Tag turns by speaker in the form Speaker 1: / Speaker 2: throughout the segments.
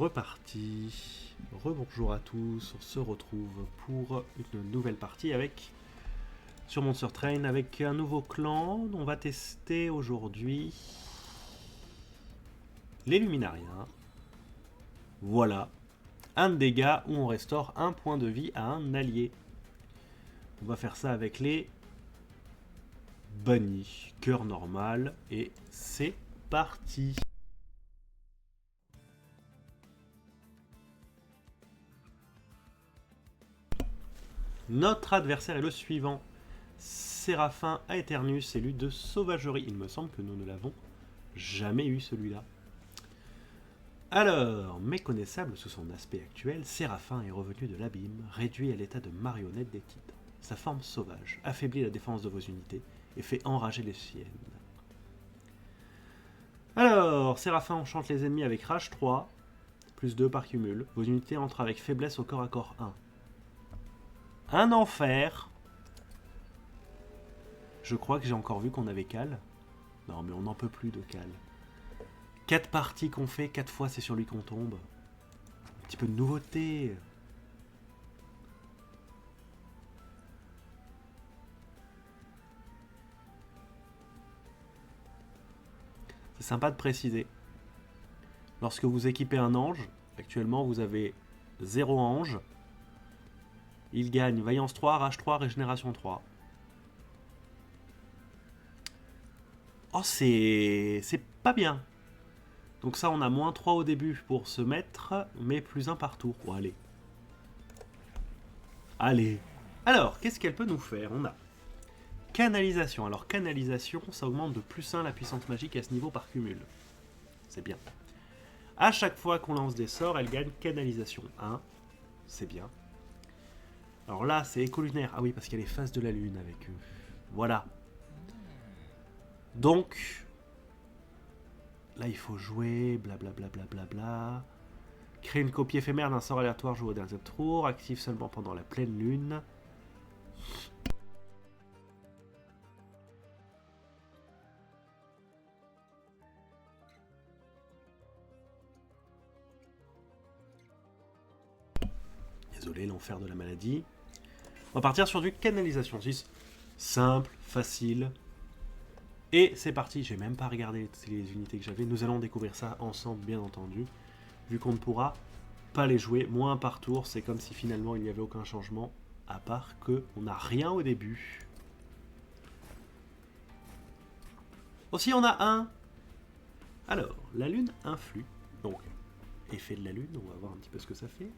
Speaker 1: reparti. Rebonjour à tous, on se retrouve pour une nouvelle partie avec sur Monster Train avec un nouveau clan. On va tester aujourd'hui les Luminariens. Voilà, un dégât où on restaure un point de vie à un allié. On va faire ça avec les Bunny, cœur normal, et c'est parti. Notre adversaire est le suivant. Séraphin Aeternus, élu de sauvagerie. Il me semble que nous ne l'avons jamais eu celui-là. Alors, méconnaissable sous son aspect actuel, Séraphin est revenu de l'abîme, réduit à l'état de marionnette des titans. Sa forme sauvage affaiblit la défense de vos unités et fait enrager les siennes. Alors, Séraphin enchante les ennemis avec Rage 3, plus 2 par cumul. Vos unités entrent avec faiblesse au corps à corps 1. Un enfer. Je crois que j'ai encore vu qu'on avait Cal. Non, mais on n'en peut plus de Cal. 4 parties qu'on fait, 4 fois c'est sur lui qu'on tombe. Un petit peu de nouveauté. C'est sympa de préciser. Lorsque vous équipez un ange, actuellement vous avez 0 ange. Il gagne Vaillance 3, Rage 3, Régénération 3. Oh, c'est pas bien. Donc ça, on a moins 3 au début pour se mettre, mais plus 1 par tour. Oh, allez. Allez. Alors, qu'est-ce qu'elle peut nous faire? On a canalisation. Alors, canalisation, ça augmente de plus 1 la puissance magique à ce niveau par cumul. C'est bien. À chaque fois qu'on lance des sorts, elle gagne canalisation 1. C'est bien. Alors là, c'est éco-lunaire. Ah oui, parce qu'il y a les phases de la lune avec eux. Voilà. Donc, là, il faut jouer, blablabla. Créer une copie éphémère d'un sort aléatoire joué au dernier tour, actif seulement pendant la pleine lune. Désolé, l'enfer de la maladie. On va partir sur du canalisation 6. Simple, facile. Et c'est parti, j'ai même pas regardé les unités que j'avais. Nous allons découvrir ça ensemble, bien entendu. Vu qu'on ne pourra pas les jouer, moins par tour, c'est comme si finalement il n'y avait aucun changement, à part que on n'a rien au début. Aussi on a un. Alors, la lune influe. Donc, effet de la lune, on va voir un petit peu ce que ça fait.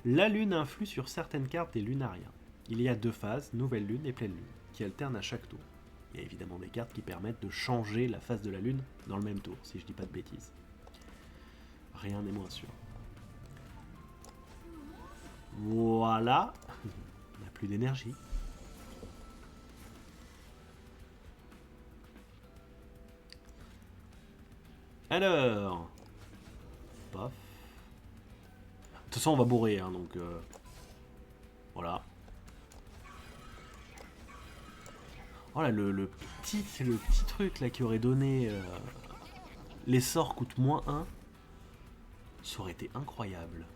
Speaker 1: La lune influe sur certaines cartes des lunariens. Il y a 2 phases, nouvelle lune et pleine lune, qui alternent à chaque tour. Il y a évidemment des cartes qui permettent de changer la phase de la lune dans le même tour, si je dis pas de bêtises. Rien n'est moins sûr. Voilà. On n'a plus d'énergie. Alors. Paf. De toute façon, on va bourrer, hein, donc... voilà. Oh là, le petit truc là qui aurait donné... les sorts coûtent moins 1. Ça aurait été incroyable.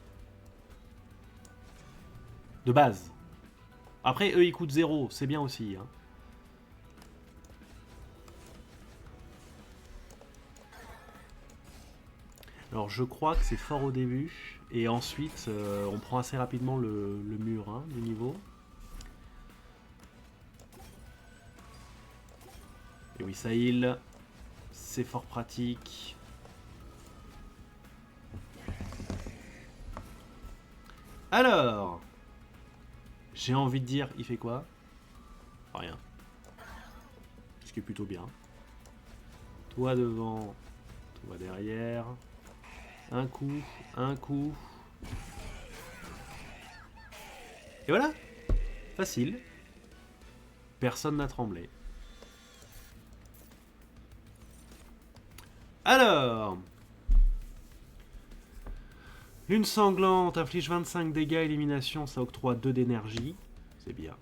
Speaker 1: De base. Après, eux, ils coûtent 0. C'est bien aussi. Hein. Alors, je crois que c'est fort au début. Et ensuite, on prend assez rapidement le mur hein, du niveau. Et oui, ça heal. C'est fort pratique. Alors, j'ai envie de dire, il fait quoi? Rien. Ce qui est plutôt bien. Toi devant, toi derrière. Un coup, un coup. Et voilà. Facile. Personne n'a tremblé. Alors, lune sanglante inflige 25 dégâts, élimination, ça octroie 2 d'énergie. C'est bien.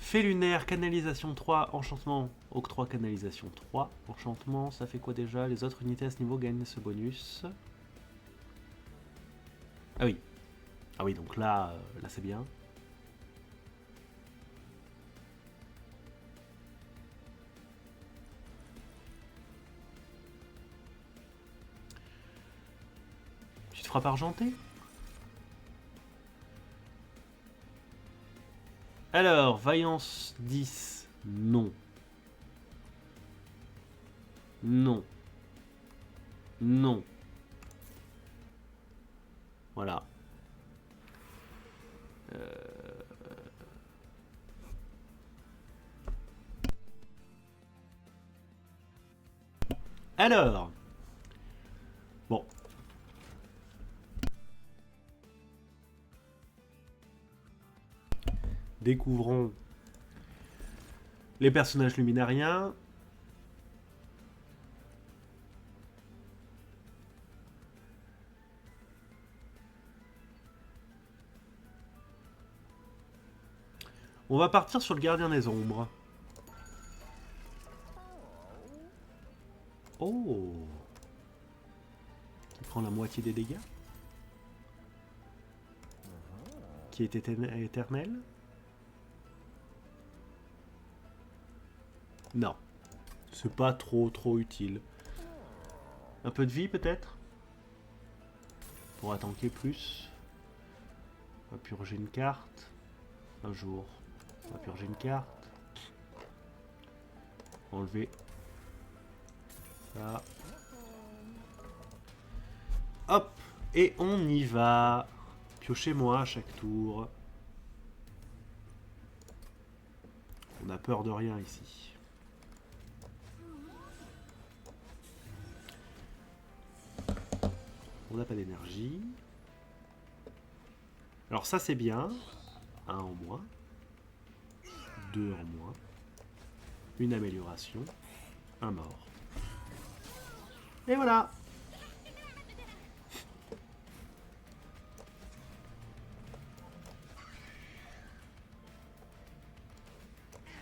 Speaker 1: Fait lunaire, canalisation 3, enchantement, octroi canalisation 3. Enchantement, ça fait quoi déjà? Les autres unités à ce niveau gagnent ce bonus. Ah oui. Ah oui, donc là, là c'est bien. Tu te frappes argenté? Alors, vaillance 10, non. Non. Non. Voilà. Alors. Bon. Découvrons les personnages luminariens. On va partir sur le gardien des ombres. Oh. Qui prend la moitié des dégâts. Qui est éternel. Non. C'est pas trop utile. Un peu de vie peut-être. Pour tanker plus. On va purger une carte. Un jour. On va purger une carte. Enlever. Ça. Hop. Et on y va. Piochez-moi à chaque tour. On a peur de rien ici. On n'a pas d'énergie. Alors ça c'est bien. 1 en moins. 2 en moins. Une amélioration. Un mort. Et voilà.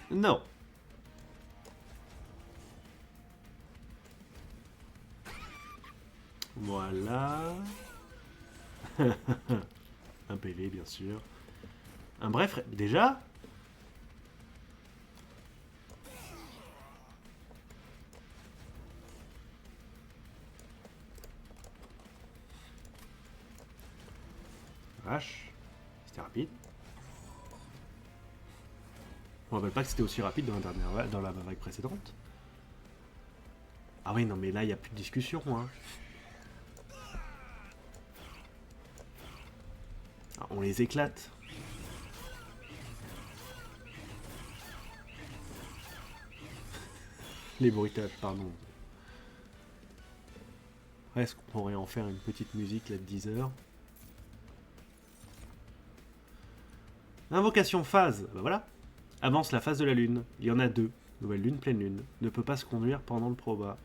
Speaker 1: Non. Voilà. Un PV, bien sûr. Un bref, déjà. Vache. C'était rapide. On ne rappelle pas que c'était aussi rapide dans la vague précédente. Ah oui, non, mais là, il n'y a plus de discussion. Hein. Ah, on les éclate. Les bruitages, pardon. Est-ce qu'on pourrait en faire une petite musique là de 10 heures? Invocation phase. Bah voilà. Avance la phase de la lune. Il y en a 2. Nouvelle lune, pleine lune. Ne peut pas se conduire pendant le proba.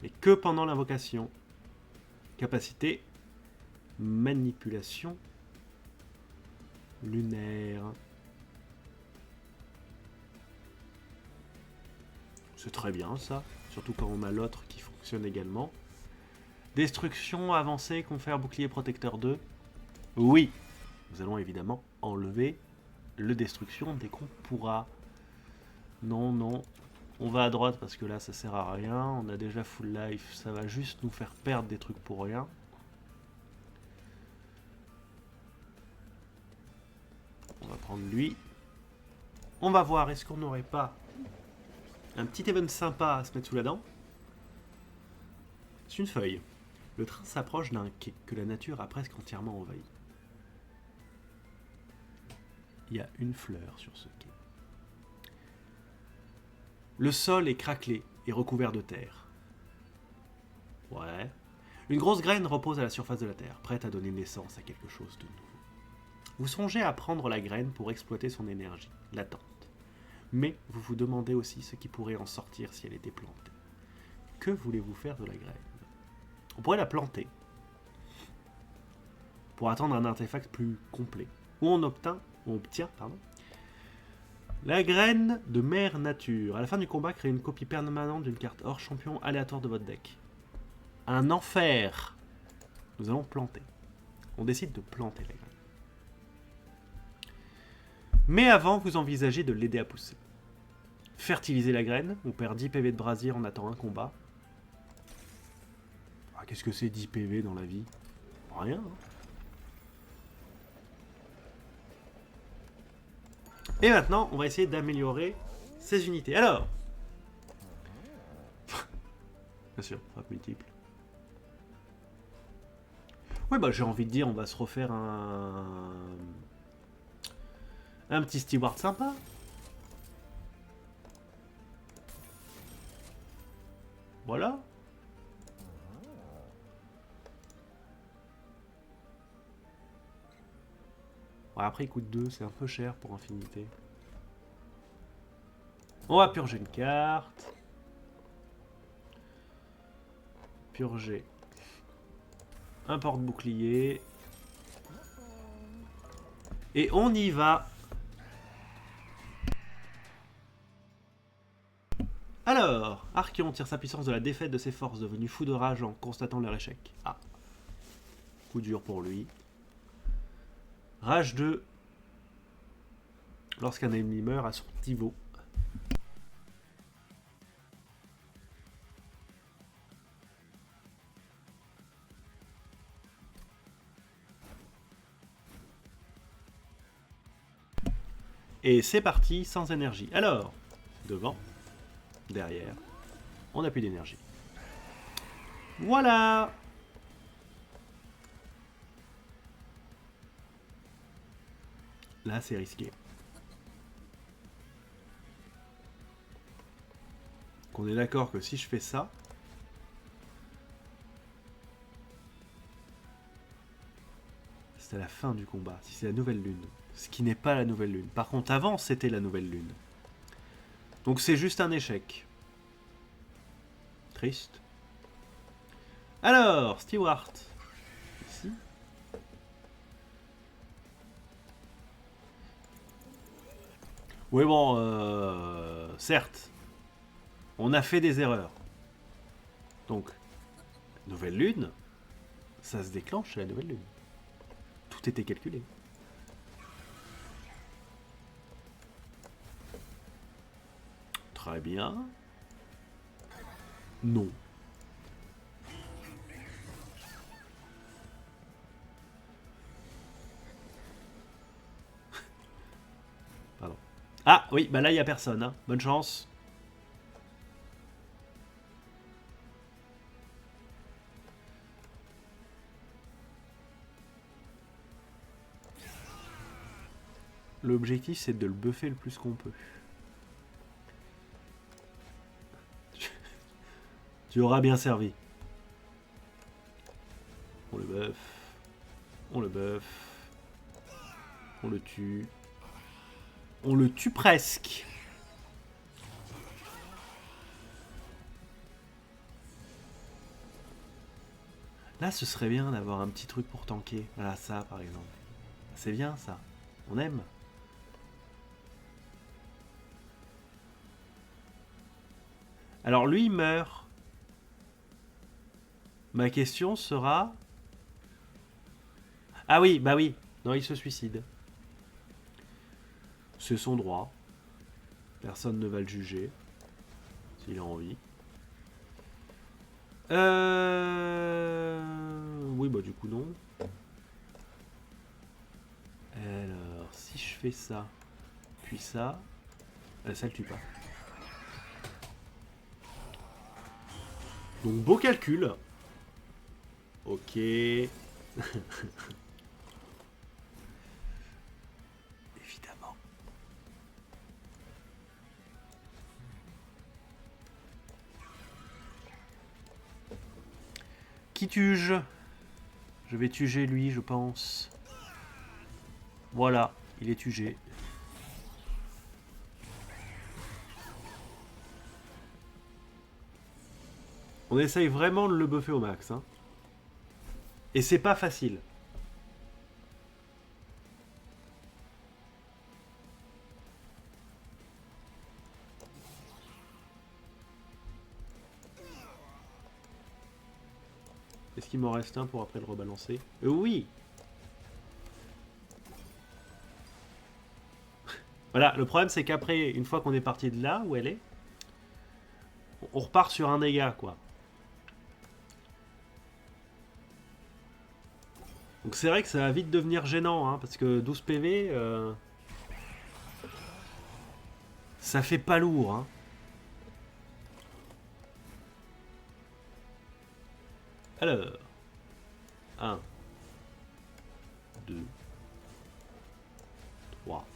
Speaker 1: Mais que pendant l'invocation. Capacité. Manipulation. Lunaire. C'est très bien ça. Surtout quand on a l'autre qui fonctionne également. Destruction avancée, confère bouclier protecteur 2. Oui. Nous allons évidemment enlever le destruction dès qu'on pourra. Non, non. On va à droite parce que là ça sert à rien. On a déjà full life. Ça va juste nous faire perdre des trucs pour rien. On va prendre lui. On va voir, est-ce qu'on n'aurait pas un petit event sympa à se mettre sous la dent? C'est une feuille. Le train s'approche d'un quai que la nature a presque entièrement envahi. Il y a une fleur sur ce quai. Le sol est craquelé et recouvert de terre. Ouais. Une grosse graine repose à la surface de la terre, prête à donner naissance à quelque chose de nouveau. Vous songez à prendre la graine pour exploiter son énergie, latente. Mais vous vous demandez aussi ce qui pourrait en sortir si elle était plantée. Que voulez-vous faire de la graine? On pourrait la planter pour attendre un artefact plus complet. Ou on obtient La graine de mère nature. À la fin du combat, créez une copie permanente d'une carte hors champion aléatoire de votre deck. Un enfer. Nous allons planter. On décide de planter la graine. Mais avant, vous envisagez de l'aider à pousser. Fertiliser la graine. On perd 10 PV de brasier, on attend un combat. Ah, qu'est-ce que c'est 10 PV dans la vie? Rien. Hein. Et maintenant, on va essayer d'améliorer ces unités. Alors, bien sûr, frappe multiple. Ouais, bah j'ai envie de dire, on va se refaire un petit steward sympa. Voilà. Ouais, après, il coûte 2, c'est un peu cher pour Infinité. On va purger une carte. Purger un porte-bouclier. Et on y va. Alors, Archeon tire sa puissance de la défaite de ses forces, devenu fou de rage en constatant leur échec. Ah. Coup dur pour lui. Rage 2. Lorsqu'un ennemi meurt à son niveau. Et c'est parti, sans énergie. Alors, devant, derrière, on n'a plus d'énergie. Voilà! Là, c'est risqué. Qu'on est d'accord que si je fais ça, c'est à la fin du combat, si c'est la nouvelle lune. Ce qui n'est pas la nouvelle lune. Par contre, avant, c'était la nouvelle lune. Donc c'est juste un échec. Triste. Alors, Steward. Ici. Oui, bon, certes, on a fait des erreurs. Donc, nouvelle lune, ça se déclenche à la nouvelle lune. Tout était calculé. Très bien. Non. Pardon. Ah oui, bah là il n'y a personne. Hein. Bonne chance. L'objectif c'est de le buffer le plus qu'on peut. Tu auras bien servi. On le buff. On le buff. On le tue. On le tue presque. Là, ce serait bien d'avoir un petit truc pour tanker. Voilà, ça, par exemple. C'est bien, ça. On aime. Alors, lui, il meurt. Ma question sera... Ah oui, bah oui. Non, il se suicide. C'est son droit. Personne ne va le juger. S'il a envie. Oui, bah du coup, non. Alors, si je fais ça, puis ça, ça le tue pas. Donc, beau calcul. Ok. Évidemment. Qui tue-je? Je vais tuer lui, je pense. Voilà, il est tué. On essaye vraiment de le buffer au max. Hein. Et c'est pas facile. Est-ce qu'il m'en reste un pour après le rebalancer? Oui. Voilà, le problème c'est qu'après, une fois qu'on est parti de là où elle est, on repart sur un dégât, quoi. Donc c'est vrai que ça va vite devenir gênant, hein, parce que 12 PV, ça fait pas lourd. Hein. Alors, 1, 2, 3.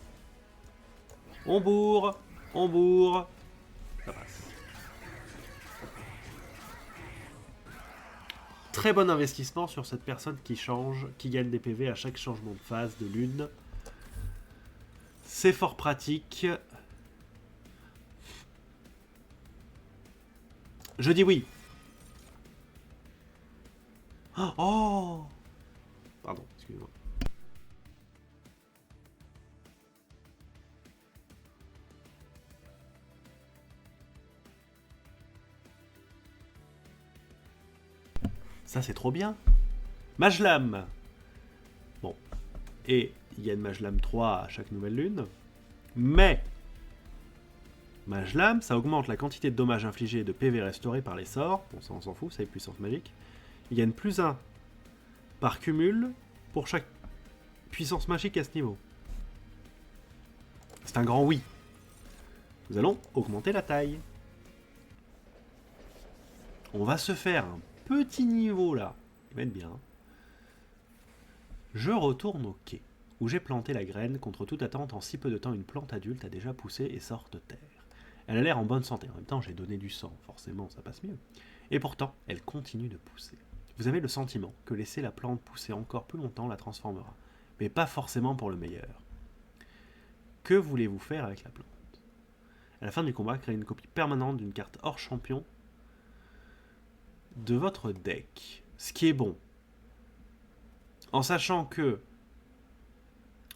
Speaker 1: On bourre, on bourre. Ça passe. Très bon investissement sur cette personne qui change, qui gagne des PV à chaque changement de phase de lune. C'est fort pratique. Je dis oui. Oh! Pardon, excusez-moi. Ça, c'est trop bien. Majlam. Bon. Et il gagne Majlam 3 à chaque nouvelle lune. Mais Majlam, ça augmente la quantité de dommages infligés et de PV restaurés par les sorts. Bon, ça, on s'en fout, c'est puissance magique. Il gagne plus 1 par cumul pour chaque puissance magique à ce niveau. C'est un grand oui. Nous allons augmenter la taille. On va se faire un petit niveau là. Il va être bien. Je retourne au quai, où j'ai planté la graine. Contre toute attente, en si peu de temps, une plante adulte a déjà poussé et sort de terre. Elle a l'air en bonne santé. En même temps, j'ai donné du sang. Forcément, ça passe mieux. Et pourtant, elle continue de pousser. Vous avez le sentiment que laisser la plante pousser encore plus longtemps la transformera. Mais pas forcément pour le meilleur. Que voulez-vous faire avec la plante? À la fin du combat, créez une copie permanente d'une carte hors champion de votre deck. Ce qui est bon. En sachant que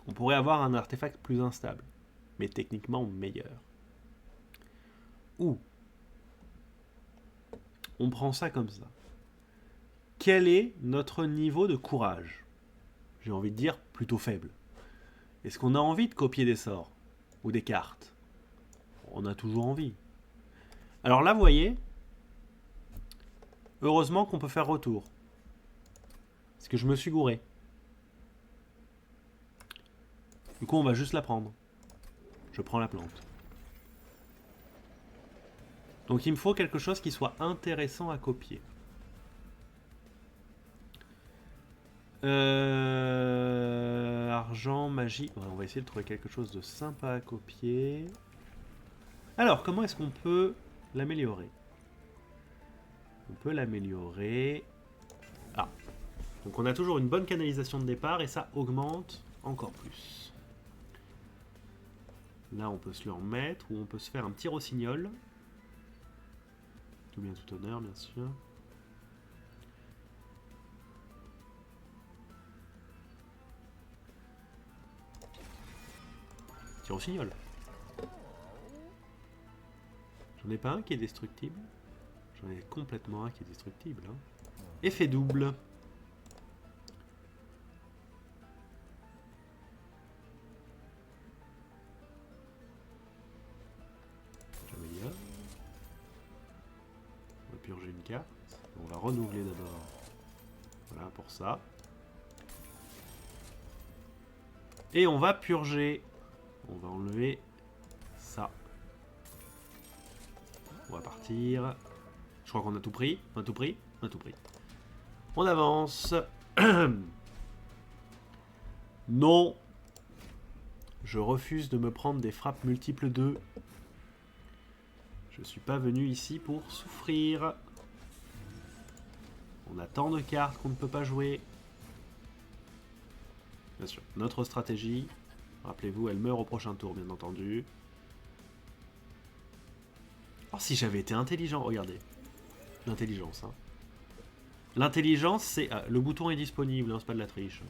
Speaker 1: on pourrait avoir un artefact plus instable, mais techniquement meilleur. Ou on prend ça comme ça. Quel est notre niveau de courage? J'ai envie de dire plutôt faible. Est-ce qu'on a envie de copier des sorts ou des cartes? On a toujours envie. Alors là, vous voyez, heureusement qu'on peut faire retour. Parce que je me suis gouré. Du coup, on va juste la prendre. Je prends la plante. Donc il me faut quelque chose qui soit intéressant à copier. Argent, magie. Ouais, on va essayer de trouver quelque chose de sympa à copier. Alors, comment est-ce qu'on peut l'améliorer? On peut l'améliorer. Ah. Donc on a toujours une bonne canalisation de départ et ça augmente encore plus. Là, on peut se le remettre ou on peut se faire un petit rossignol. Tout bien, tout honneur, bien sûr. Petit rossignol. J'en ai pas un qui est destructible. J'en ai complètement un qui est destructible. Hein. Effet double. J'améliore. On va purger une carte. On va renouveler d'abord. Voilà pour ça. Et on va purger. On va enlever ça. On va partir. Je crois qu'on a tout pris. On a tout pris. On a tout pris. On avance. Non. Je refuse de me prendre des frappes multiples 2. Je suis pas venu ici pour souffrir. On a tant de cartes qu'on ne peut pas jouer. Bien sûr, notre stratégie. Rappelez-vous, elle meurt au prochain tour, bien entendu. Oh, si j'avais été intelligent, regardez. L'intelligence, hein. L'intelligence, c'est... Ah, le bouton est disponible, hein, c'est pas de la triche.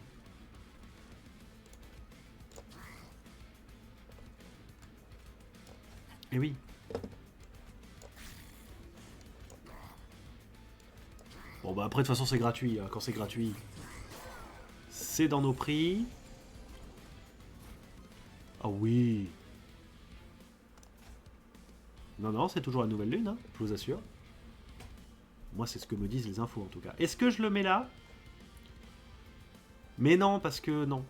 Speaker 1: Eh oui. Bon bah après de toute façon c'est gratuit, hein. Quand c'est gratuit, c'est dans nos prix. Ah oui. Non, non, c'est toujours la nouvelle lune, hein, je vous assure. Moi, c'est ce que me disent les infos, en tout cas. Est-ce que je le mets là? Mais non, parce que non.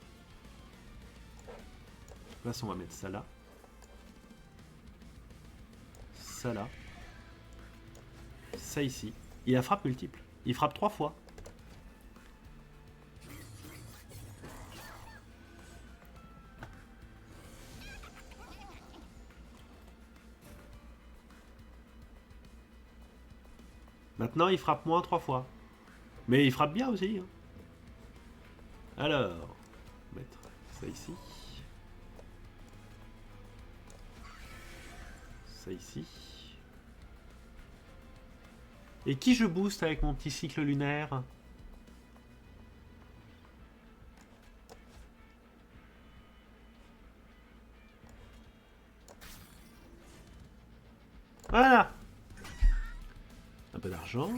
Speaker 1: Là, on va mettre ça là. Ça là. Ça ici. Il a frappe multiple. Il frappe 3 fois. Maintenant, il frappe moins 3 fois. Mais il frappe bien aussi. Hein. Alors, on va mettre ça ici. Ça ici. Et qui je booste avec mon petit cycle lunaire? Voilà. Un peu d'argent.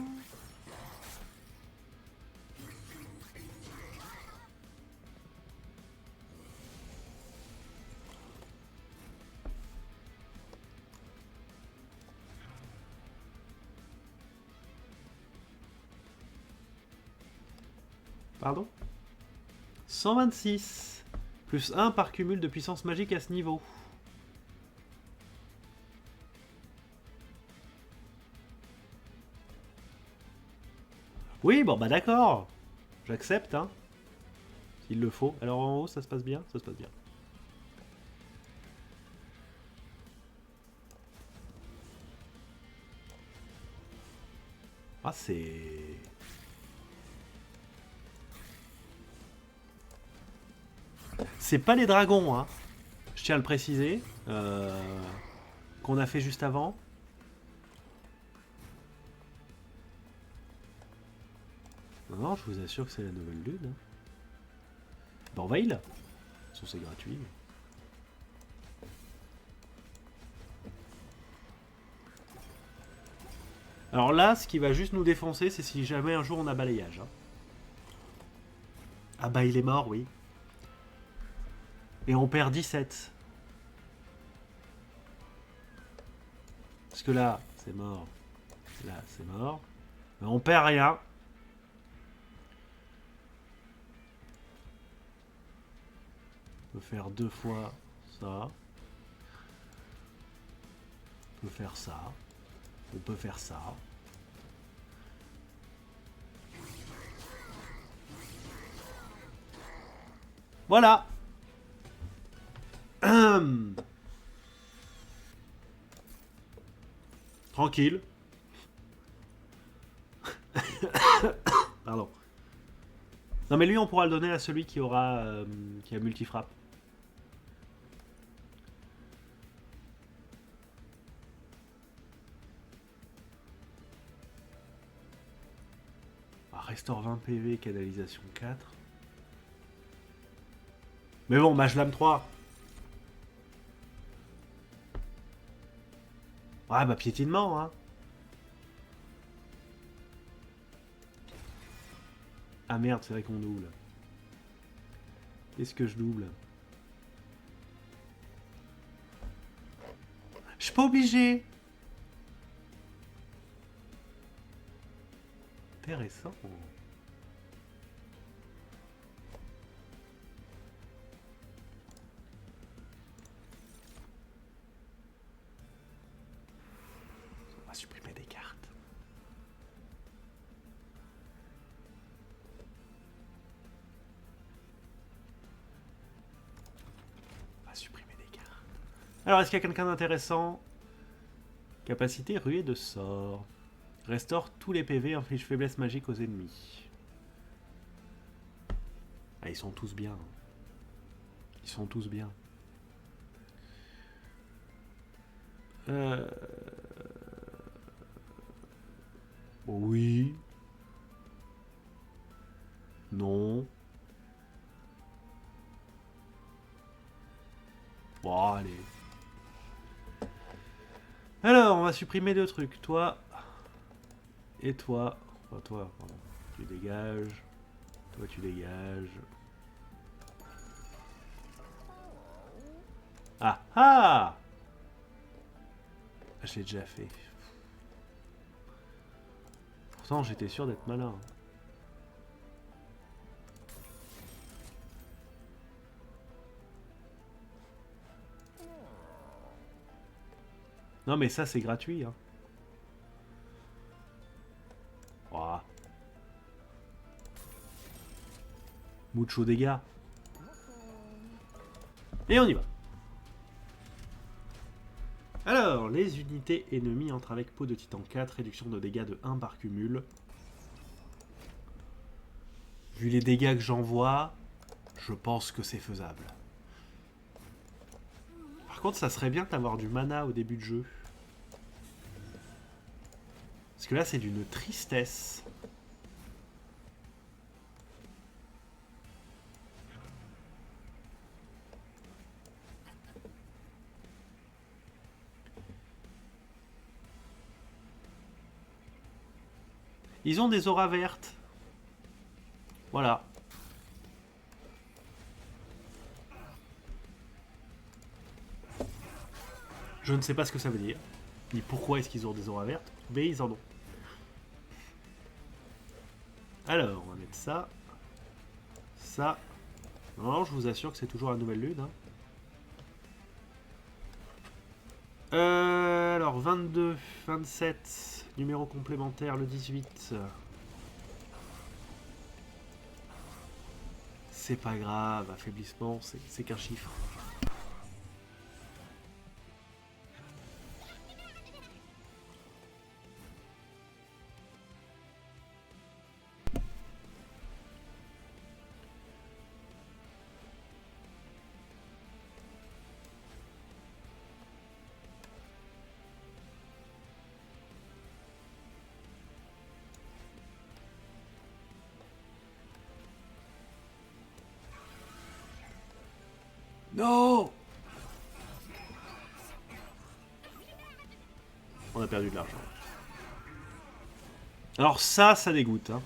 Speaker 1: Pardon? 126. Plus 1 par cumul de puissance magique à ce niveau. Oui, bon bah d'accord. J'accepte, hein. S'il le faut. Alors en haut, ça se passe bien? Ça se passe bien. Ah, c'est... C'est pas les dragons, hein. Je tiens à le préciser. Qu'on a fait juste avant. Non, je vous assure que c'est la nouvelle lune. Hein. Bah on va y là. De toute façon, c'est gratuit. Alors là, ce qui va juste nous défoncer, c'est si jamais un jour on a balayage. Hein. Ah bah il est mort, oui. Et on perd 17. Parce que là, c'est mort. Là, c'est mort. Mais on perd rien. On peut faire 2 fois ça. On peut faire ça. On peut faire ça. Voilà. Tranquille. Pardon. Non mais lui on pourra le donner à celui qui aura qui a multifrappe. Ah, restaure 20 PV, canalisation 4. Mais bon, mage lame 3. Ouais bah piétinement hein. Ah merde, c'est vrai qu'on double. Qu'est-ce que je double? Je suis pas obligé. Intéressant. On va supprimer des cartes. On va supprimer des cartes. Alors, est-ce qu'il y a quelqu'un d'intéressant? Capacité ruée de sort. Restaure tous les PV, inflige faiblesse magique aux ennemis. Ah, ils sont tous bien. Ils sont tous bien. Oui. Non. Bon, allez. Alors, on va supprimer 2 trucs. Toi. Et toi. Enfin, toi, pardon. Tu dégages. Toi, tu dégages. Ah ah! Je l'ai déjà fait. Pourtant, j'étais sûr d'être malin. Non, mais ça, c'est gratuit. Hein. Ouah. Mucho dégâts. Et on y va. Alors, les unités ennemies entrent avec peau de titan 4, réduction de dégâts de 1 par cumul. Vu les dégâts que j'envoie, je pense que c'est faisable. Par contre, ça serait bien d'avoir du mana au début de jeu. Parce que là, c'est d'une tristesse. Ils ont des auras vertes. Voilà. Je ne sais pas ce que ça veut dire, ni pourquoi est-ce qu'ils ont des auras vertes, mais ils en ont. Alors, on va mettre ça. Ça. Non, je vous assure que c'est toujours la nouvelle lune. Hein. Alors, 22, 27, numéro complémentaire, le 18. C'est pas grave, affaiblissement, c'est qu'un chiffre. Non! On a perdu de l'argent. Alors ça dégoûte. Hein.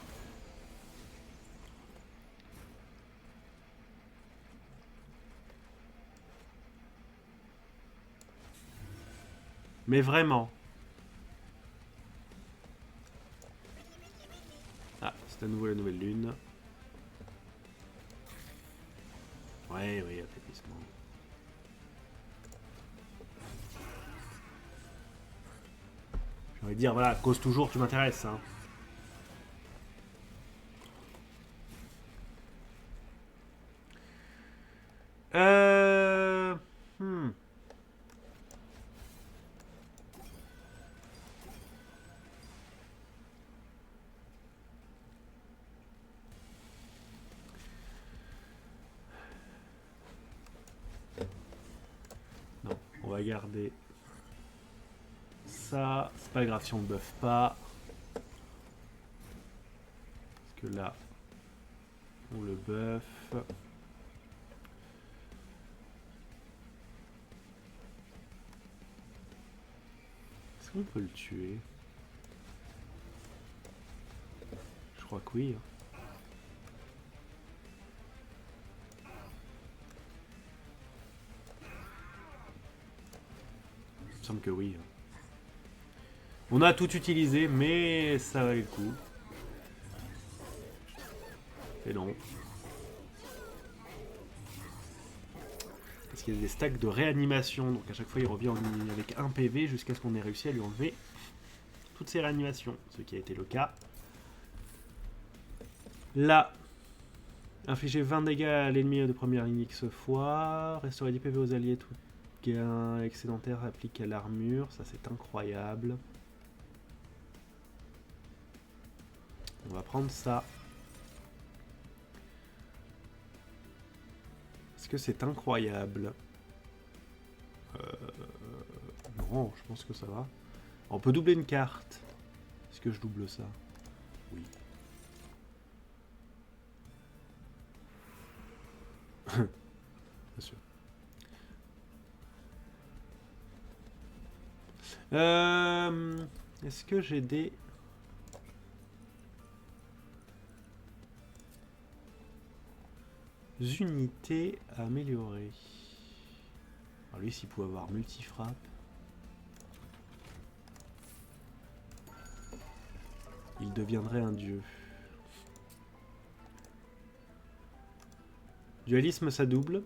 Speaker 1: Mais vraiment. Ah, c'est à nouveau la nouvelle lune. Ouais, oui, affaiblissement. J'ai envie de dire, voilà, cause toujours, tu m'intéresses. Hein. Euh... Hmm. Non, on va garder ça. C'est pas grave si on ne buff pas. Parce que là, on le buff. Est-ce qu'on peut le tuer? Je crois que oui. Il me semble que oui. On a tout utilisé, mais ça valait le coup. Et non. Parce qu'il y a des stacks de réanimation, donc à chaque fois il revient avec 1 PV jusqu'à ce qu'on ait réussi à lui enlever toutes ses réanimations, ce qui a été le cas. Là, infliger 20 dégâts à l'ennemi de première ligne X fois, restaurer 10 PV aux alliés, tout gain excédentaire appliqué à l'armure, ça c'est incroyable. On va prendre ça. Est-ce que c'est incroyable? Non, je pense que ça va. On peut doubler une carte. Est-ce que je double ça? Oui. Bien sûr. Est-ce que j'ai des... unités à améliorer. Alors lui, s'il pouvait avoir multifrappe. Il deviendrait un dieu. Dualisme, ça double.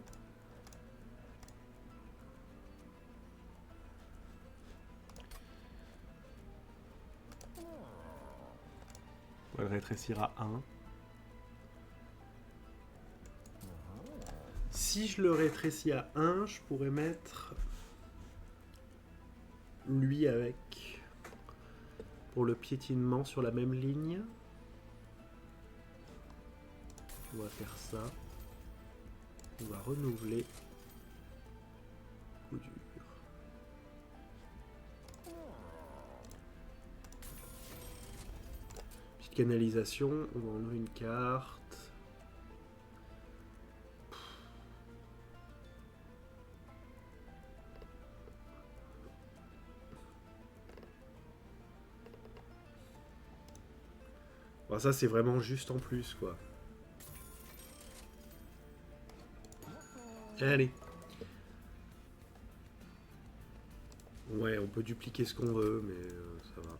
Speaker 1: On va le rétrécir à 1. Si je le rétrécis à 1, je pourrais mettre lui avec pour le piétinement sur la même ligne. On va faire ça. On va renouveler. Coup dur. Petite canalisation. On va enlever une carte. Bon, ça c'est vraiment juste en plus quoi. Allez. Ouais, on peut dupliquer ce qu'on veut, mais ça va.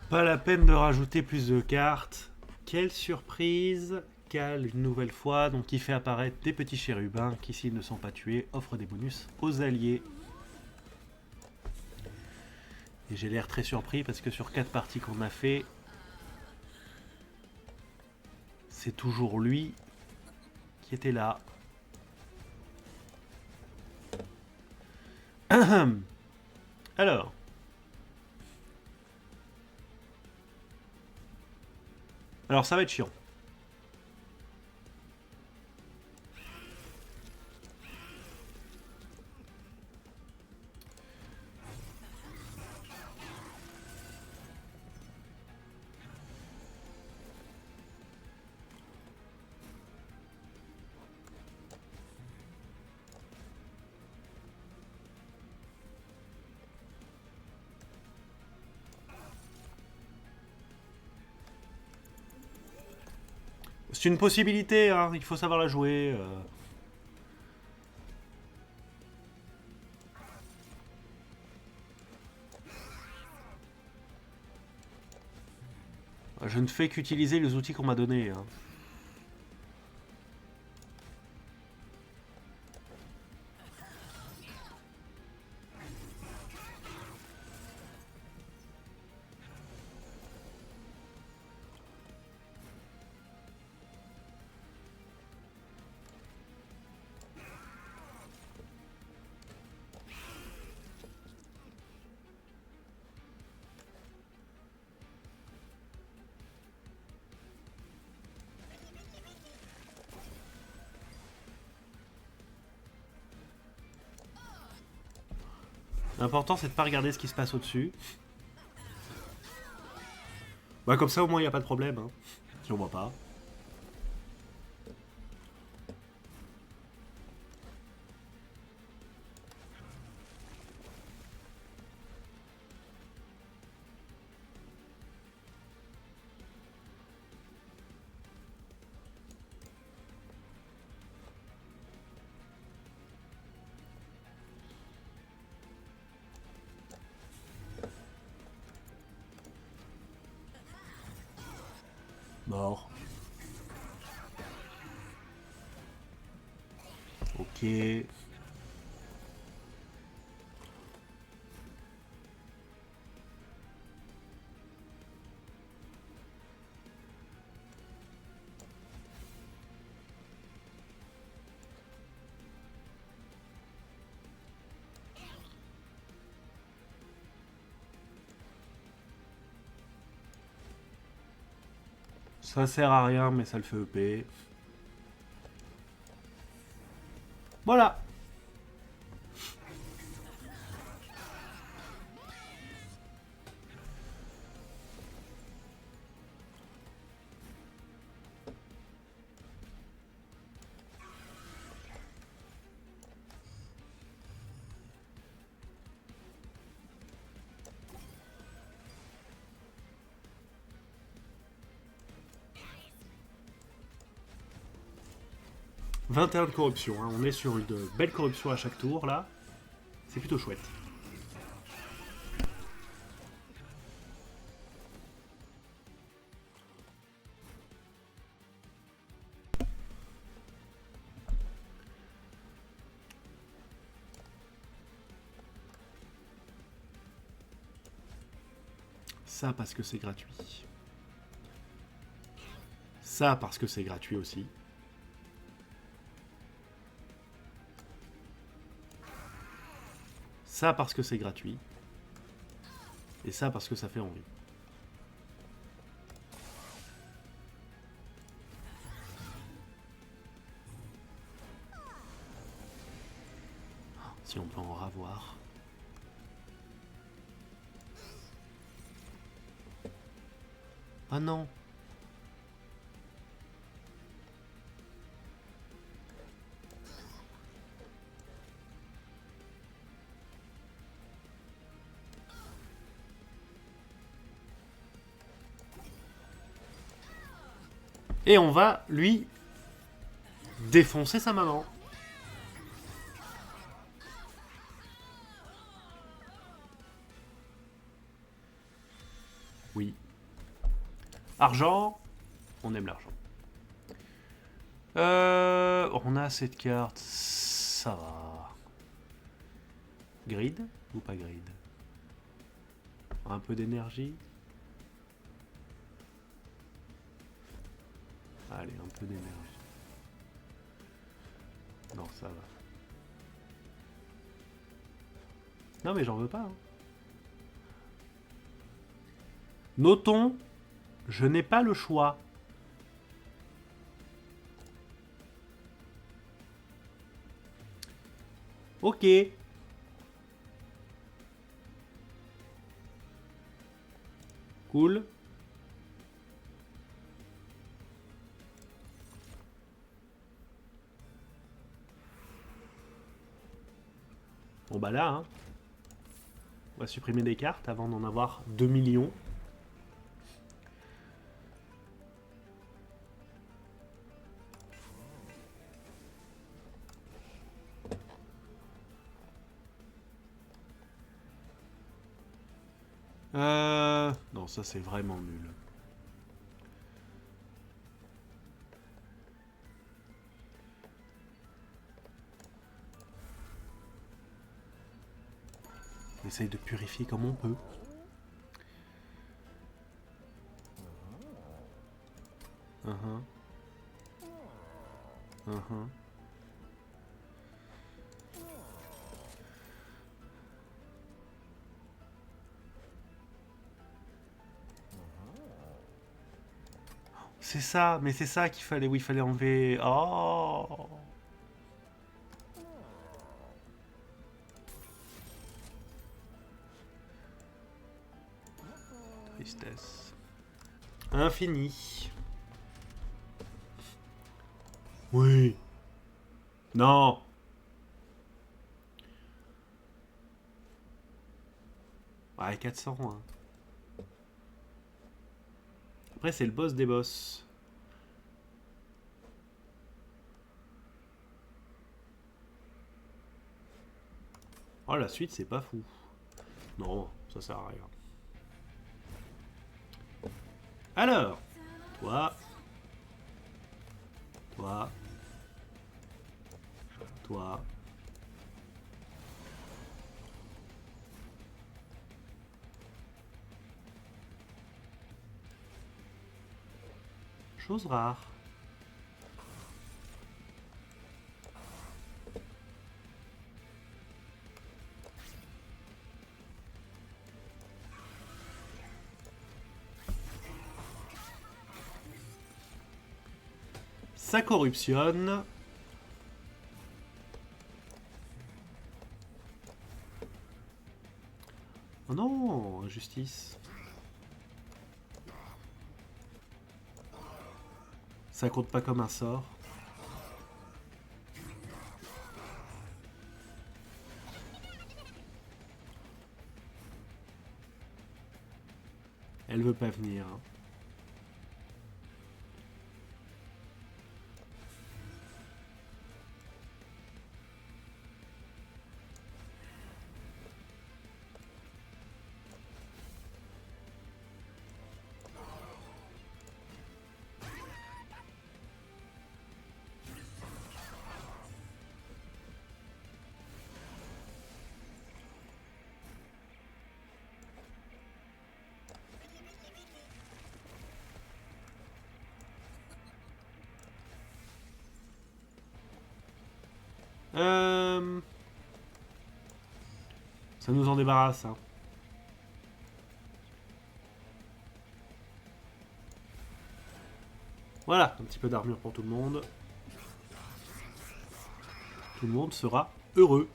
Speaker 1: Pas la peine de rajouter plus de cartes. Quelle surprise! Cal une nouvelle fois, donc qui fait apparaître des petits chérubins qui, s'ils ne sont pas tués, offrent des bonus aux alliés. Et j'ai l'air très surpris parce que sur 4 parties qu'on a fait, c'est toujours lui qui était là. Alors. Alors ça va être chiant. C'est une possibilité, hein, il faut savoir la jouer. Je ne fais qu'utiliser les outils qu'on m'a donnés. Hein. L'important c'est de pas regarder ce qui se passe au-dessus. Ouais, comme ça au moins il n'y a pas de problème. Hein. Si on voit pas. Mort. Ok. Ça sert à rien, mais ça le fait EP. Voilà. 21 de corruption, hein. On est sur une belle corruption à chaque tour, là. C'est plutôt chouette. Ça parce que c'est gratuit. Ça parce que c'est gratuit aussi. Ça parce que c'est gratuit. Et ça parce que ça fait envie. Si on peut en ravoir. Ah non. Et on va lui défoncer sa maman. Oui. Argent. On aime l'argent. On a cette carte. Ça va. Grid ou pas grid? Un peu d'énergie. Allez, un peu d'énergie. Non, ça va. Non, mais j'en veux pas. Hein. Notons, je n'ai pas le choix. Ok. Cool. Bon bah là, hein, on va supprimer des cartes avant d'en avoir 2 millions. Non, ça c'est vraiment nul. On essaye de purifier comme on peut. C'est ça, mais c'est ça qu'il fallait, oui, il fallait enlever. Oh. Tristesse. Infini. Oui. Non. Ouais, 400. Hein. Après, c'est le boss des boss. Oh, la suite, c'est pas fou. Non, ça sert à rien. Alors, toi, toi, toi. Chose rare. Ça corruptionne. Oh non, injustice. Ça compte pas comme un sort. Elle veut pas venir. Hein. Ça nous en débarrasse, hein. Voilà, un petit peu d'armure pour tout le monde. Tout le monde sera heureux.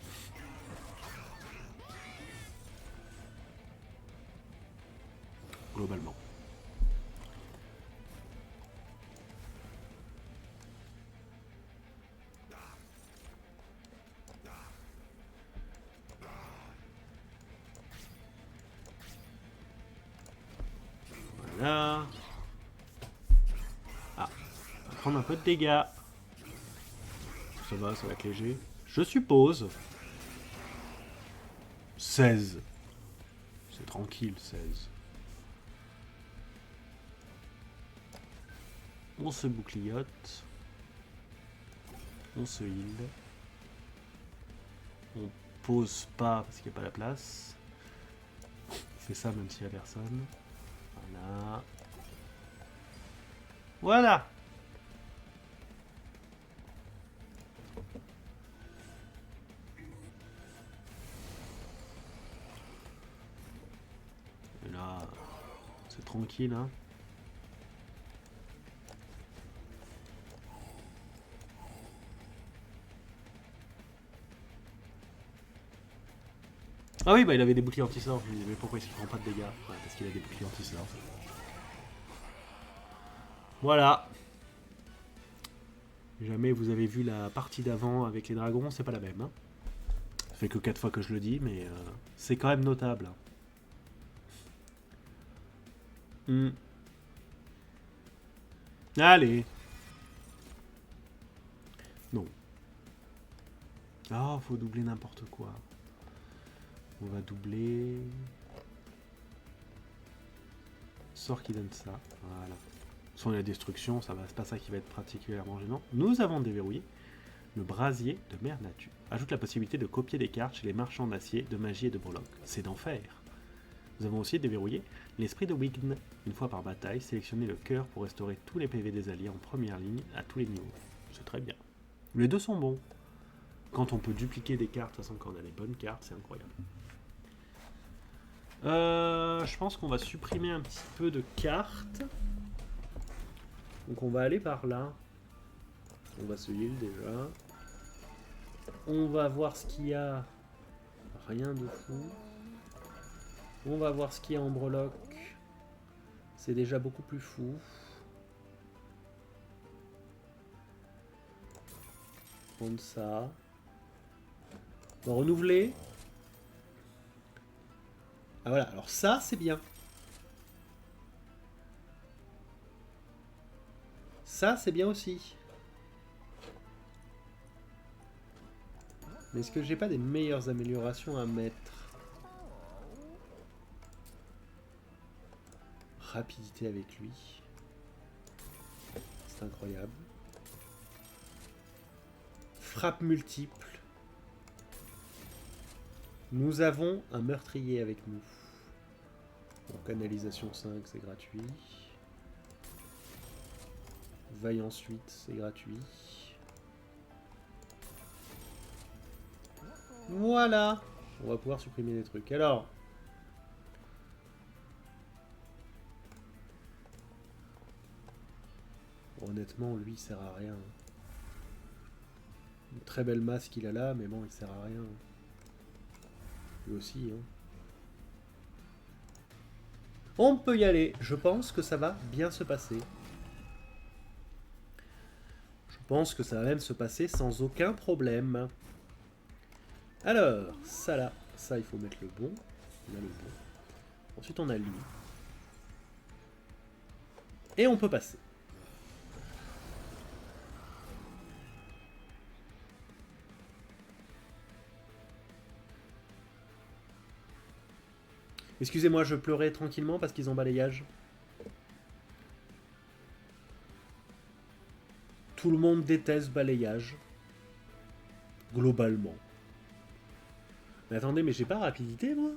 Speaker 1: Globalement. Voilà. Ah, on va prendre un peu de dégâts. Ça va être léger. Je suppose. 16. C'est tranquille, 16. On se boucliote. On se heal. On pose pas parce qu'il n'y a pas la place. On fait ça même s'il n'y a personne. Voilà. Voilà. Et là, c'est tranquille, hein. Ah oui, bah il avait des boucliers anti-sort. Je me disais, mais pourquoi il se prend pas de dégâts? Ouais, parce qu'il a des boucliers anti-sort. Voilà. Jamais vous avez vu la partie d'avant avec les dragons, c'est pas la même. Hein. Ça fait que 4 fois que je le dis, mais c'est quand même notable. Allez. Non. Ah, faut doubler n'importe quoi. On va doubler. Sort qui donne ça. Voilà. Sans la destruction, ça va, c'est pas ça qui va être particulièrement gênant. Nous avons déverrouillé le brasier de Mère Nature. Ajoute la possibilité de copier des cartes chez les marchands d'acier, de magie et de breloques. C'est d'enfer. Nous avons aussi déverrouillé l'esprit de Wign. Une fois par bataille, sélectionnez le cœur pour restaurer tous les PV des alliés en première ligne à tous les niveaux. C'est très bien. Les deux sont bons. Quand on peut dupliquer des cartes, de toute façon quand on a les bonnes cartes, c'est incroyable. Je pense qu'on va supprimer un petit peu de cartes. Donc on va aller par là. On va se heal déjà. On va voir ce qu'il y a. Rien de fou. On va voir ce qu'il y a en breloque. C'est déjà beaucoup plus fou. Prendre ça. On va renouveler. Ah voilà, alors ça c'est bien. Ça c'est bien aussi. Mais est-ce que j'ai pas des meilleures améliorations à mettre? Rapidité avec lui. C'est incroyable. Frappe multiple. Nous avons un meurtrier avec nous. Donc, canalisation 5, c'est gratuit. Vaillance 8, c'est gratuit. Voilà. On va pouvoir supprimer des trucs. Alors. Honnêtement, lui, il sert à rien. Une très belle masse qu'il a là, mais bon, il sert à rien. Lui aussi, hein. On peut y aller. Je pense que ça va bien se passer. Je pense que ça va même se passer sans aucun problème. Alors, ça là. Ça, il faut mettre le bon. On a le bon. Ensuite, on a lui. Et on peut passer. Excusez-moi, je pleurais tranquillement parce qu'ils ont balayage. Tout le monde déteste balayage. Globalement. Mais attendez, mais j'ai pas rapidité, moi?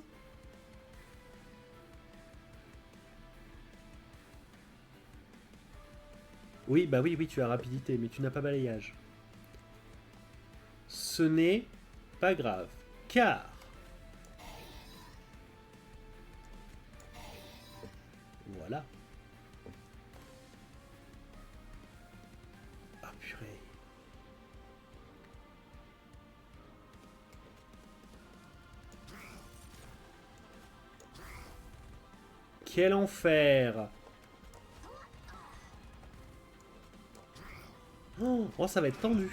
Speaker 1: Oui, bah oui, tu as rapidité, mais tu n'as pas balayage. Ce n'est pas grave, car... Voilà. Ah purée. Quel enfer! Oh, ça va être tendu.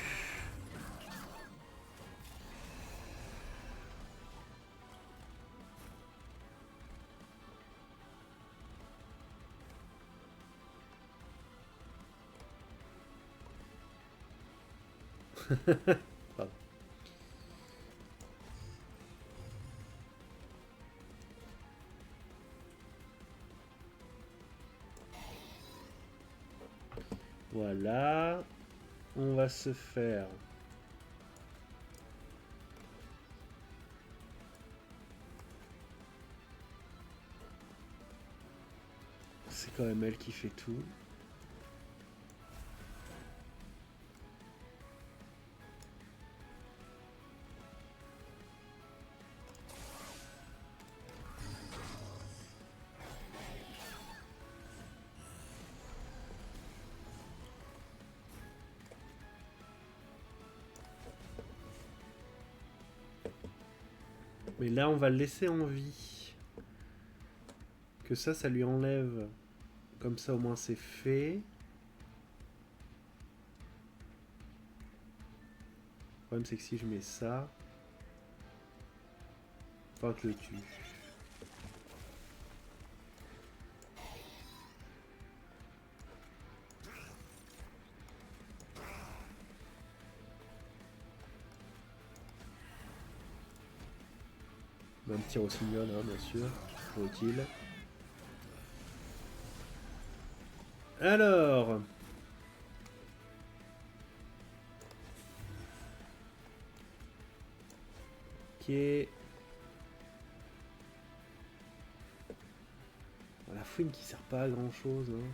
Speaker 1: Pardon. Voilà. On va se faire... C'est quand même elle qui fait tout. Mais là, on va le laisser en vie. Que ça lui enlève. Comme ça, au moins, c'est fait. Le problème, c'est que si je mets ça... Faut que je le tue. Un petit rossignol, hein, bien sûr. Trop utile. Alors... Ok. La fouine qui sert pas à grand chose. Hein.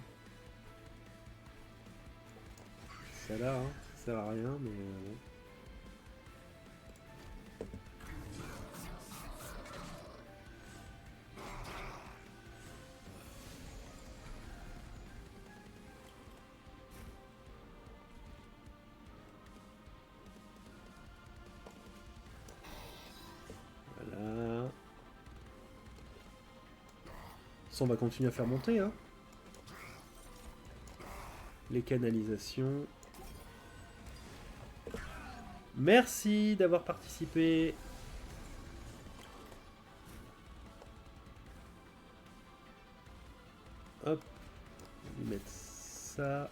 Speaker 1: Ça là, hein, ça sert à rien, mais... Voilà. Ça, on va continuer à faire monter, hein. Les canalisations. Merci d'avoir participé. Hop. On va mettre ça.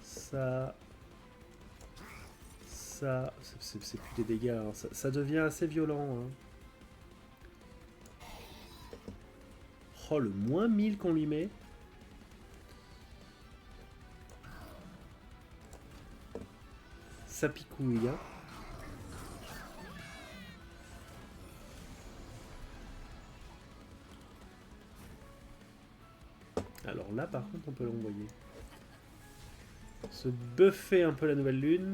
Speaker 1: Ça. Ça. C'est plus des dégâts. Hein. Ça devient assez violent. Hein. Oh, le moins 1000 qu'on lui met. Ça picouille. Hein. Alors là, par contre, on peut l'envoyer. Se buffer un peu la nouvelle lune.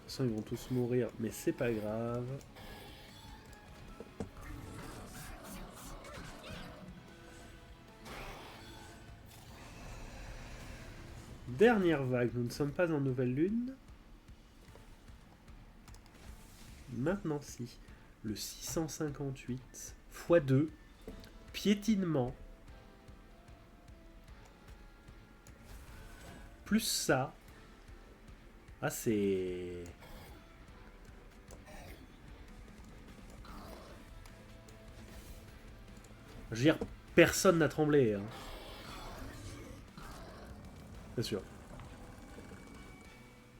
Speaker 1: De toute façon, ils vont tous mourir, mais c'est pas grave. Dernière vague, nous ne sommes pas en nouvelle lune. Maintenant si. Le 658 x 2. Piétinement. Plus ça. Ah c'est... Je veux dire, personne n'a tremblé. Hein. Bien sûr.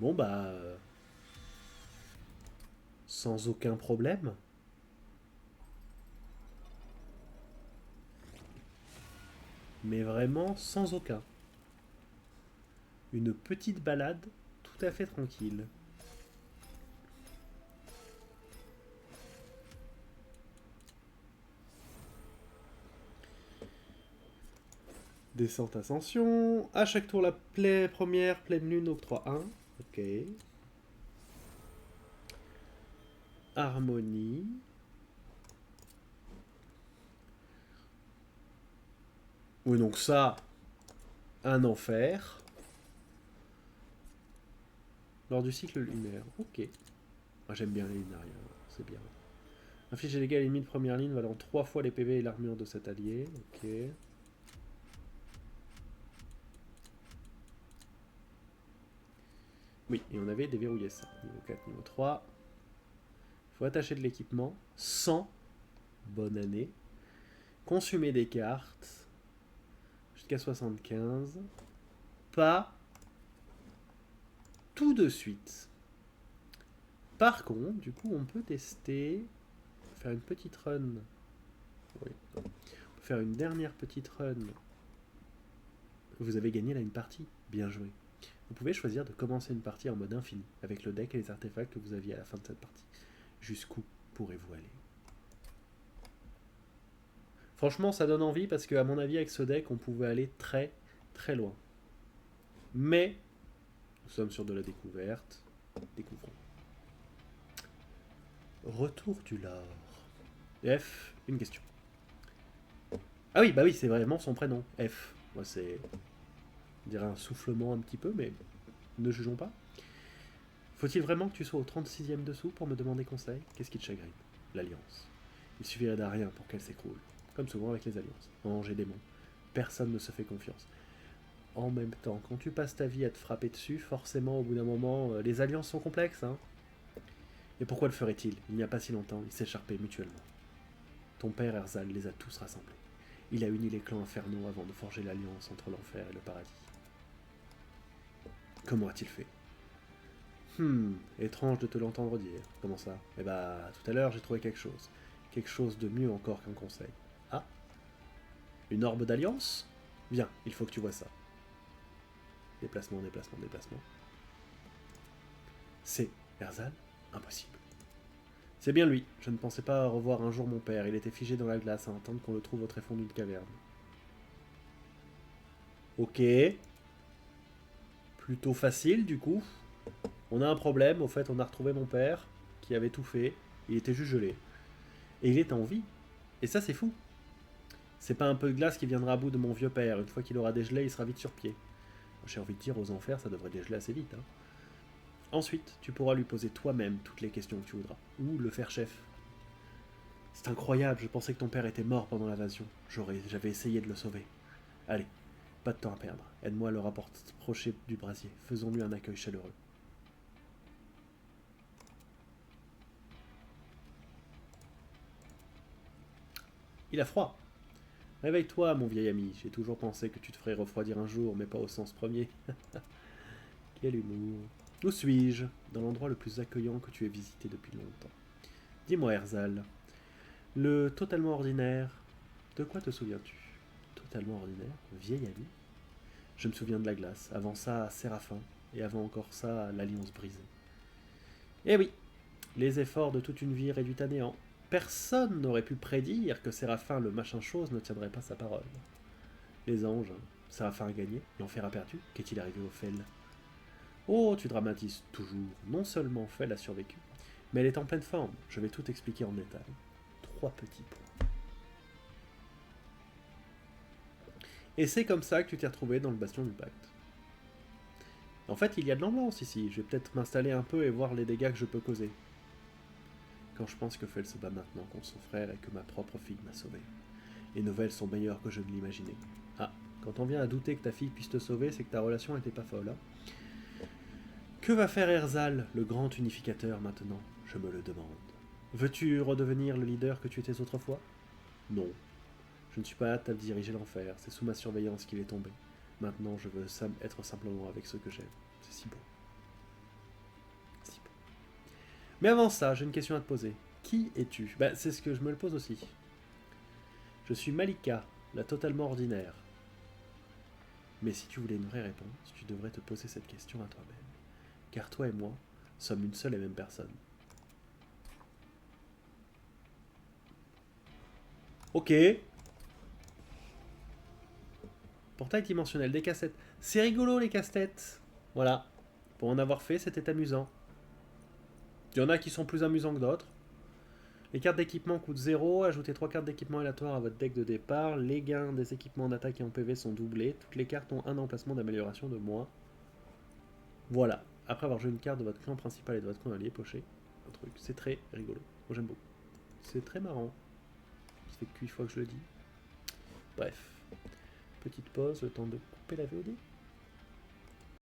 Speaker 1: Bon bah... sans aucun problème. Mais vraiment sans aucun. Une petite balade tout à fait tranquille. Descente ascension. À chaque tour, la première pleine lune octroie 1. Ok. Harmonie. Oui, donc ça, un enfer. Lors du cycle lunaire. Ok. Moi, j'aime bien les lunariens, c'est bien. Inflige des dégâts à l'ennemi de première ligne valant 3 fois les PV et l'armure de cet allié. Ok. Oui, et on avait déverrouillé ça. Niveau 4, niveau 3. Il faut attacher de l'équipement. 100. Bonne année. Consumer des cartes. Jusqu'à 75. Pas tout de suite. Par contre, du coup, on peut tester. Faire une petite run. Oui. On peut faire une dernière petite run. Vous avez gagné là une partie. Bien joué. Vous pouvez choisir de commencer une partie en mode infini, avec le deck et les artefacts que vous aviez à la fin de cette partie. Jusqu'où pourrez-vous aller? Franchement, ça donne envie parce qu'à mon avis, avec ce deck, on pouvait aller très très loin. Mais, nous sommes sur de la découverte. Découvrons. Retour du lore. F, une question. Ah oui, bah oui, c'est vraiment son prénom, F. Moi, c'est... on dirait un soufflement un petit peu, mais ne jugeons pas. Faut-il vraiment que tu sois au 36e dessous pour me demander conseil? Qu'est-ce qui te chagrine? L'Alliance. Il suffirait d'un rien pour qu'elle s'écroule. Comme souvent avec les alliances. Anges et démons. Personne ne se fait confiance. En même temps, quand tu passes ta vie à te frapper dessus, forcément, au bout d'un moment, les alliances sont complexes, hein. Et pourquoi le ferait-il? Il n'y a pas si longtemps, ils s'écharpaient mutuellement. Ton père, Erzal, les a tous rassemblés. Il a uni les clans infernaux avant de forger l'alliance entre l'enfer et le paradis. Comment a-t-il fait? Étrange de te l'entendre dire. Comment ça? Eh bah, tout à l'heure, j'ai trouvé quelque chose. Quelque chose de mieux encore qu'un conseil. Ah? Une orbe d'alliance? Viens, il faut que tu vois ça. Déplacement, déplacement, déplacement. C'est Erzal? Impossible. C'est bien lui. Je ne pensais pas revoir un jour mon père. Il était figé dans la glace à attendre qu'on le trouve au tréfonds d'une caverne. Ok. Plutôt facile, du coup. On a un problème. Au fait, on a retrouvé mon père, qui avait tout fait. Il était juste gelé. Et il est en vie. Et ça, c'est fou. C'est pas un peu de glace qui viendra à bout de mon vieux père. Une fois qu'il aura dégelé, il sera vite sur pied. J'ai envie de dire, aux enfers, ça devrait dégeler assez vite. Hein. Ensuite, tu pourras lui poser toi-même toutes les questions que tu voudras. Ou le faire chef. C'est incroyable, je pensais que ton père était mort pendant l'invasion. J'avais essayé de le sauver. Allez, pas de temps à perdre. Aide-moi à le rapprocher du brasier. Faisons-lui un accueil chaleureux. Il a froid. Réveille-toi, mon vieil ami. J'ai toujours pensé que tu te ferais refroidir un jour, mais pas au sens premier. Quel humour. Où suis-je? Dans l'endroit le plus accueillant que tu aies visité depuis longtemps. Dis-moi, Erzal, le totalement ordinaire, de quoi te souviens-tu? Totalement ordinaire? Vieil ami? Je me souviens de la glace. Avant ça, Séraphin. Et avant encore ça, l'Alliance brisée. Eh oui, les efforts de toute une vie réduits à néant. Personne n'aurait pu prédire que Séraphin, le machin chose, ne tiendrait pas sa parole. Les anges, Séraphin a gagné, l'enfer a perdu. Qu'est-il arrivé au Fel? Oh, tu dramatises toujours. Non seulement Fel a survécu, mais elle est en pleine forme. Je vais tout expliquer en détail. 3 petits points. Et c'est comme ça que tu t'es retrouvé dans le bastion du pacte. En fait, il y a de l'ambiance ici. Je vais peut-être m'installer un peu et voir les dégâts que je peux causer. Quand je pense que Fel se bat maintenant contre son frère et que ma propre fille m'a sauvé. Les nouvelles sont meilleures que je ne l'imaginais. Ah, quand on vient à douter que ta fille puisse te sauver, c'est que ta relation n'était pas folle. Hein. Que va faire Erzal, le grand unificateur, maintenant? Je me le demande. Veux-tu redevenir le leader que tu étais autrefois? Non. Je ne suis pas apte à diriger l'enfer. C'est sous ma surveillance qu'il est tombé. Maintenant, je veux être simplement avec ceux que j'aime. C'est si beau. Si beau. Mais avant ça, j'ai une question à te poser. Qui es-tu? Bah, c'est ce que je me le pose aussi. Je suis Malika, la totalement ordinaire. Mais si tu voulais une vraie réponse, tu devrais te poser cette question à toi-même. Car toi et moi sommes une seule et même personne. Ok. Portail dimensionnel, des casse-têtes. C'est rigolo les casse-têtes. Voilà. Pour en avoir fait, c'était amusant. Il y en a qui sont plus amusants que d'autres. Les cartes d'équipement coûtent 0. Ajoutez 3 cartes d'équipement aléatoires à votre deck de départ. Les gains des équipements d'attaque et en PV sont doublés. Toutes les cartes ont un emplacement d'amélioration de moins. Voilà. Après avoir joué une carte de votre clan principal et de votre clan allié, pochez un truc. C'est très rigolo. Moi j'aime beaucoup. C'est très marrant. Ça fait que 8 fois que je le dis. Bref. Petite pause, le temps de couper la VOD.